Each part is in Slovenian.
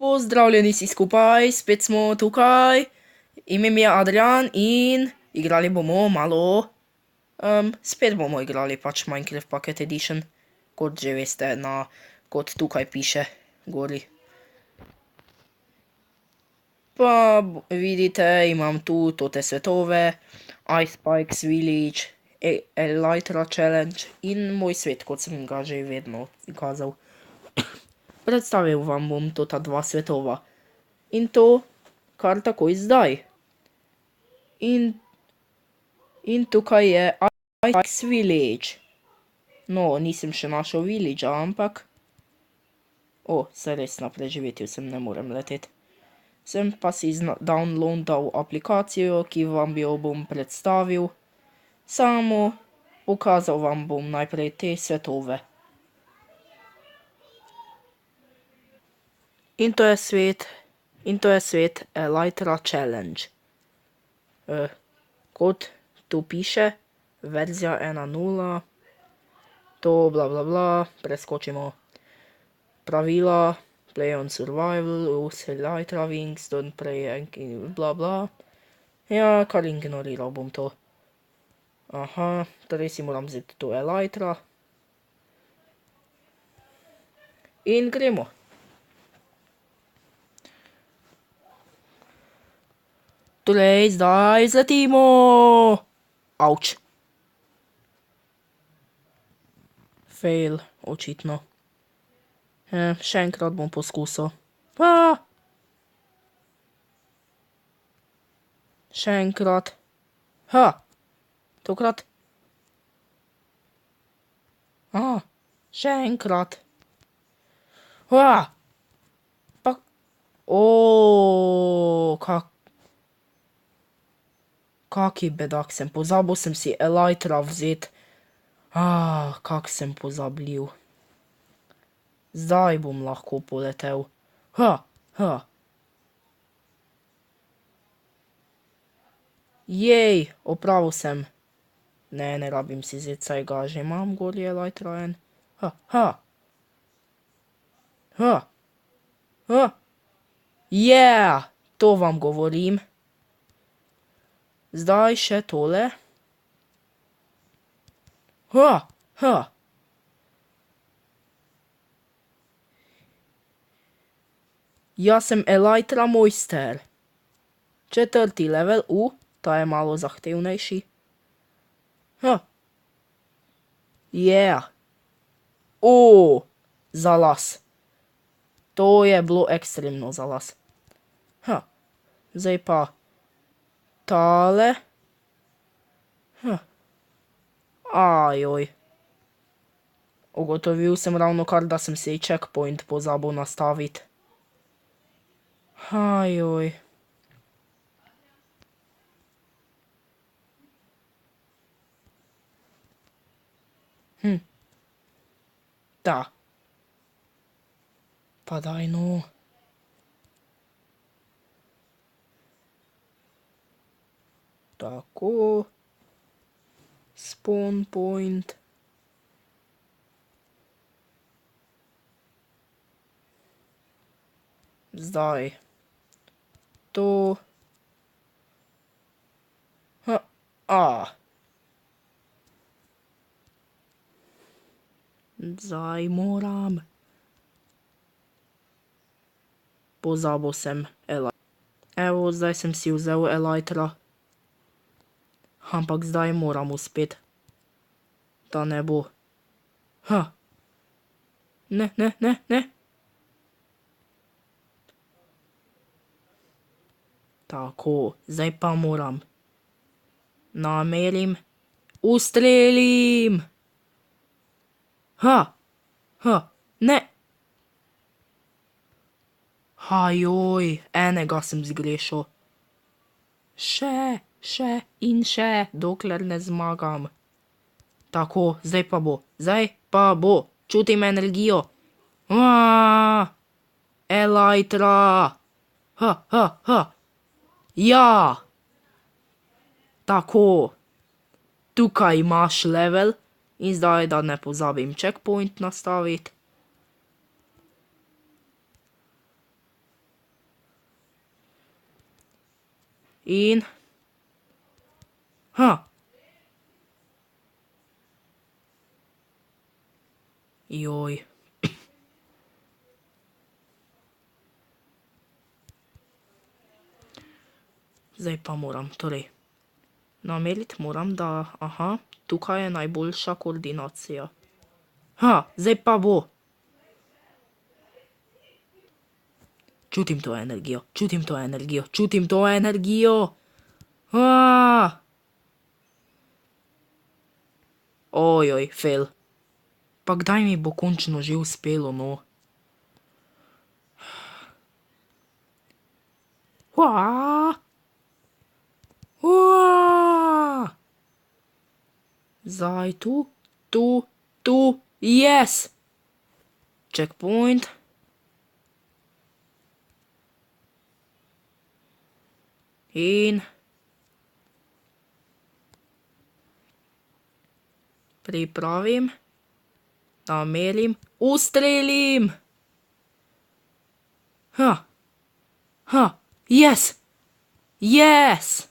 Pozdravljeni vsi skupaj, spet smo tukaj. Ime mi je Adrian in igrali bomo malo. Spet bomo igrali pač Minecraft Pocket Edition, kot že veste, kot tukaj piše, gori. Pa vidite, imam tu tote svetove, Ice Spikes Village, Elytra Challenge in moj svet, kot sem ga že vedno kazal. Predstavil vam bom ta dva svetova. In to kar takoj zdaj. In tukaj je Ice Village. No, nisem še našel village, ampak... saj res na preživetju sem, ne morem leteti. Sem pa si downloadal aplikacijo, ki vam jo bom predstavil. Samo pokazal vam bom najprej te svetove. In to je svet Elytra Challenge. Kot tu piše, verzija 1.0, to bla bla bla, preskočimo pravila, play on survival, use Elytra wings, don't play bla bla. Ja, kar ignoriral bom to. Aha, torej si moram vzeti to Elytra. In gremo. Torej, zdaj zletimo! Auč. Fail, očitno. Še enkrat bom poskusil. Še enkrat. Tokrat. Še enkrat. Kaki bedak sem, pozabil sem si Elytra vzeti. Kak sem pozabljiv. Zdaj bom lahko poletel. Jej, opravil sem. Ne rabim si vzeti, saj ga že imam, gori Elytra en. Yeah, to vam govorim. Zdaj še tole. Jaz sem Elytra mojster. 4. level, ta je malo zahtevnejši. Yeah. Za las. To je bilo ekstremno za las. Zdaj pa tale. Ajoj. Ugotovil sem ravno kar, da sem si checkpoint pozabil nastaviti. Ajoj. Da. Pa daj no. Tako. Spawn point. Zdaj. To. Zdaj moram. Pozabil sem Elytra. Evo, zdaj sem si vzel Elytra. Ampak zdaj moram uspeti. Da ne bo. Ne. Tako, zdaj pa moram. Namerim. Ustrelim! Ne! Ajoj, enega sem zgrešil. Še in še, dokler ne zmagam. Tako, zdaj pa bo. Čutim energijo. Elytra! Ja! Tako. Tukaj imaš level. In zdaj, da ne pozabim checkpoint nastaviti. In... Ha! Joj. Zdaj pa moram, torej... Nameriti moram, da... Aha, tukaj je najboljša koordinacija. Ha, zdaj pa bo. Čutim to energijo, čutim to energijo, čutim to energijo. Ojoj, fail. Pa kdaj mi bo končno že uspelo, no? Zdaj tu, yes! Checkpoint. In... Pripravim. Namerim. Ustrelim! Yes! Yes!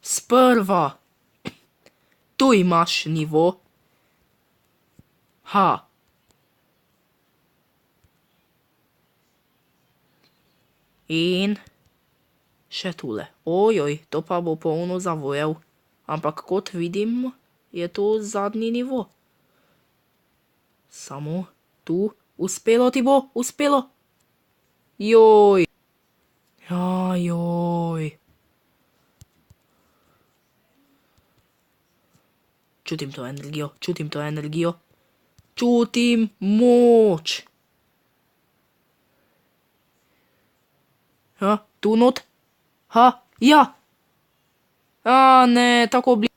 Sprva. Tu imaš nivo. In... Še tule. Ojoj, to pa bo polno zavojev. Ampak kot vidim, je to zadnji nivo. Samo tu. Uspelo ti bo, uspelo. Joj. Joj. Čutim to energijo, čutim to energijo. Čutim moč. Tu not. Ja. Ne, tako blizu.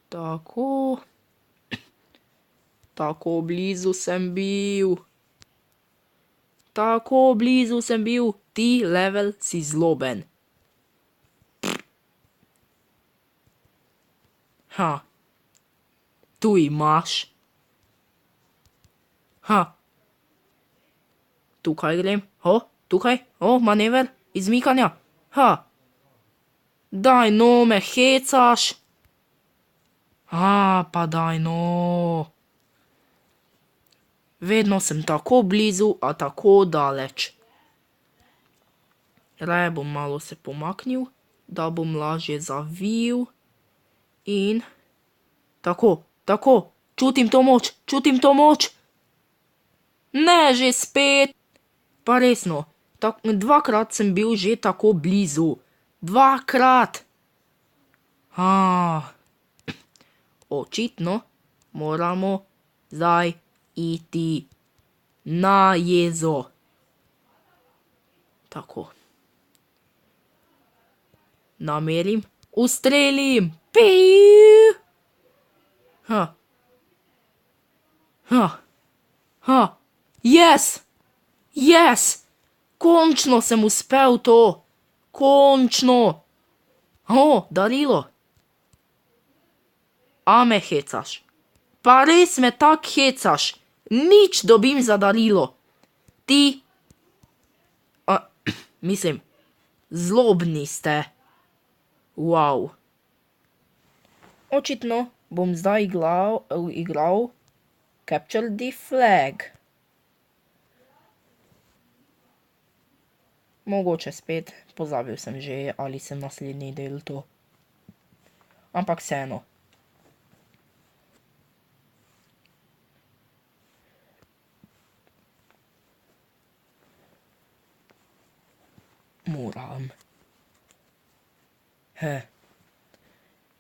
Tako. Tako blizu sem bil. Tako blizu sem bil. Ti level si zloben. Tu imaš. Tukaj grem. Tukaj. Manever. Izmikanja. Daj no, me hecaš. Pa daj no. Vedno sem tako blizu, a tako daleč. Raje bom malo se pomaknil, da bom lažje zavil. In... Tako, tako. Čutim to moč, čutim to moč. Ne, že spet. Pa resno, dvakrat sem bil že tako blizu. Dvakrat. Očitno moramo zdaj iti na jezo. Tako. Namerim, ustrelim. Yes! Yes! Končno sem uspel to. Končno. Darilo. A me hecaš. Pa res me tak hecaš. Nič dobim za darilo. Ti... Mislim, zlobni ste. Wow. Očitno bom zdaj igral Capture the Flag. Mogoče spet, pozabil sem že, ali sem naslednji del to. Ampak vseeno. Moram.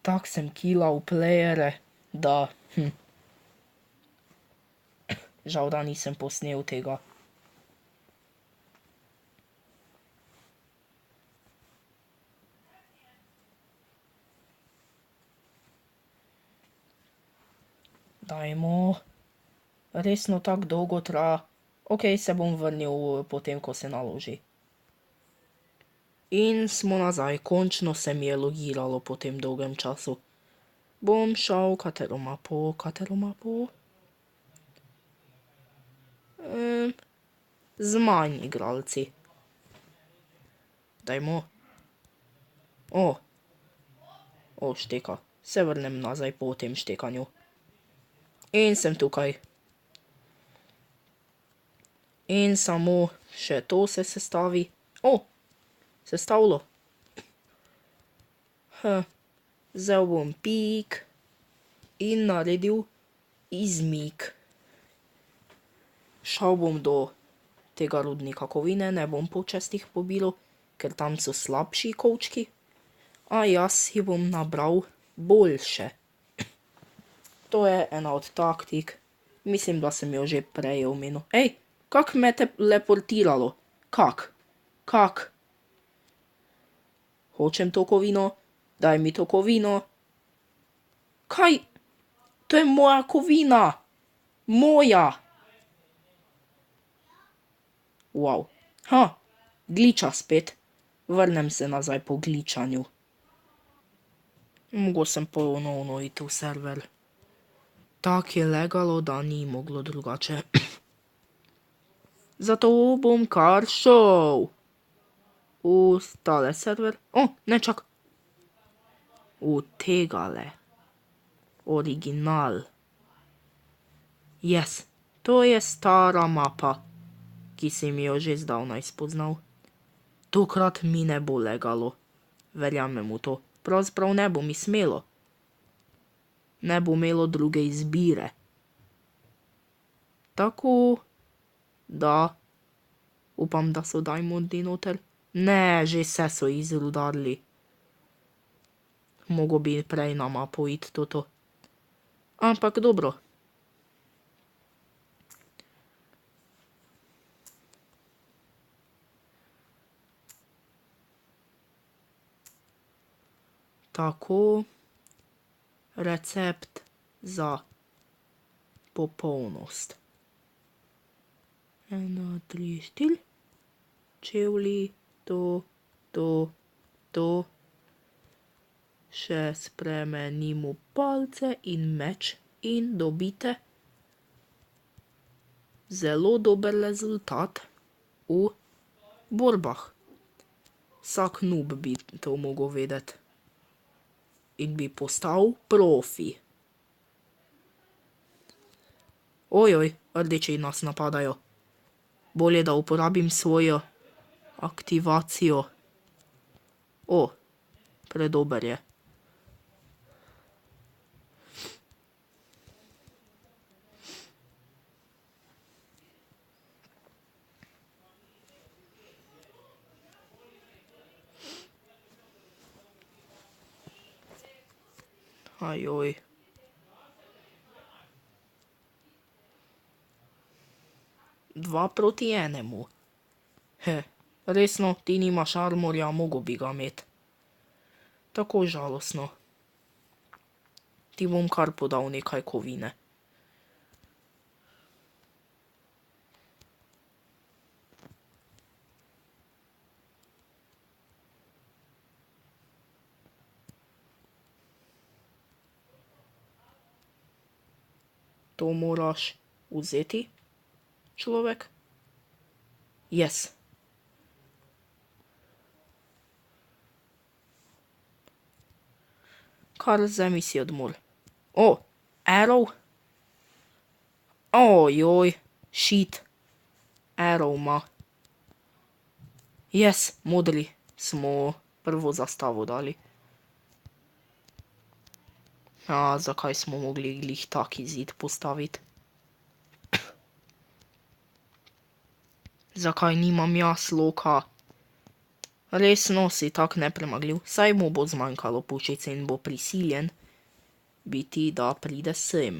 Tak sem killal playere, da... Žal, da nisem posnel tega. Dajmo. Resno tako dolgo traja. Ok, se bom vrnil potem, ko se naloži. In smo nazaj. Končno se mi je logiralo po tem dolgem času. Bom šel, katero mapo? Z manj igralci. Dajmo. O, šteka. Se vrnem nazaj po tem štekanju. In sem tukaj. In samo še to se sestavi. Sestavilo. Vzel bom pik in naredil izmik. Šel bom do tega rudnika kovine, ne bom po čestih pobiral, ker tam so slabši kovčki. A jaz si bom nabral boljše. To je ena od taktik. Mislim, da sem jo že prej omenil. Ej, kak me je teleportiralo? Kak? Hočem to kovino. Daj mi to kovino. Kaj? To je moja kovina. Moja. Wow. Gliča spet. Vrnem se nazaj po gličanju. Mogel sem ponovno iti v server. Tak je legalo, da ni moglo drugače. Zato bom kar šel v tale server. Ne, čak. V tegale. Original. Yes. To je stara mapa, ki si mi jo že zdavnaj spoznal. Tokrat mi ne bo legalo. Verjamem v to. Pravzaprav ne bo mi smelo. Ne bo imelo druge izbire. Tako da upam, da so diamondi noter. Ne, že se so izrudarili. Mogel bi prej na mapo iti toto. Ampak dobro. Tako. Recept za popolnost. 1, 3, 4. Čevlji, to. Še spremenimo palce in meč in dobite zelo dober rezultat v borbah. Vsak noob bi to mogel vedeti. In bi postal profi. Ojoj, rdeči nas napadajo. Bolje, da uporabim svojo aktivacijo. Predober je. Ajoj. Dva proti enemu. Resno, ti nimaš armorja, mogel bi ga imeti. Tako žalostno. Ti bom kar podal nekaj kovine. To moraš vzeti, človek. Yes. Kar vzemi si odmor. Arrow. Ojoj, shit. Arrow ima. Yes, modri smo prvo zastavo dali. Zakaj smo mogli glih taki zid postaviti? Zakaj nimam jaz loka? Resno si tak nepremagljiv. Saj mu bo zmanjkalo puščice in bo prisiljen biti, da pride sem.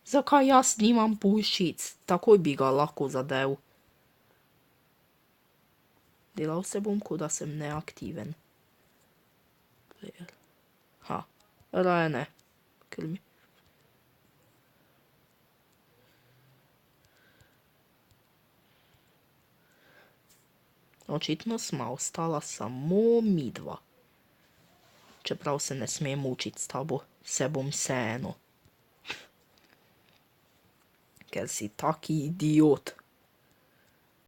Zakaj jaz nimam puščic? Takoj bi ga lahko zadel. Delal se bom, kot da sem neaktiven. Raje ne. Očitno sva ostala samo midva. Čeprav se ne smem mučiti s tabo, se bom vseeno. Ker si taki idiot.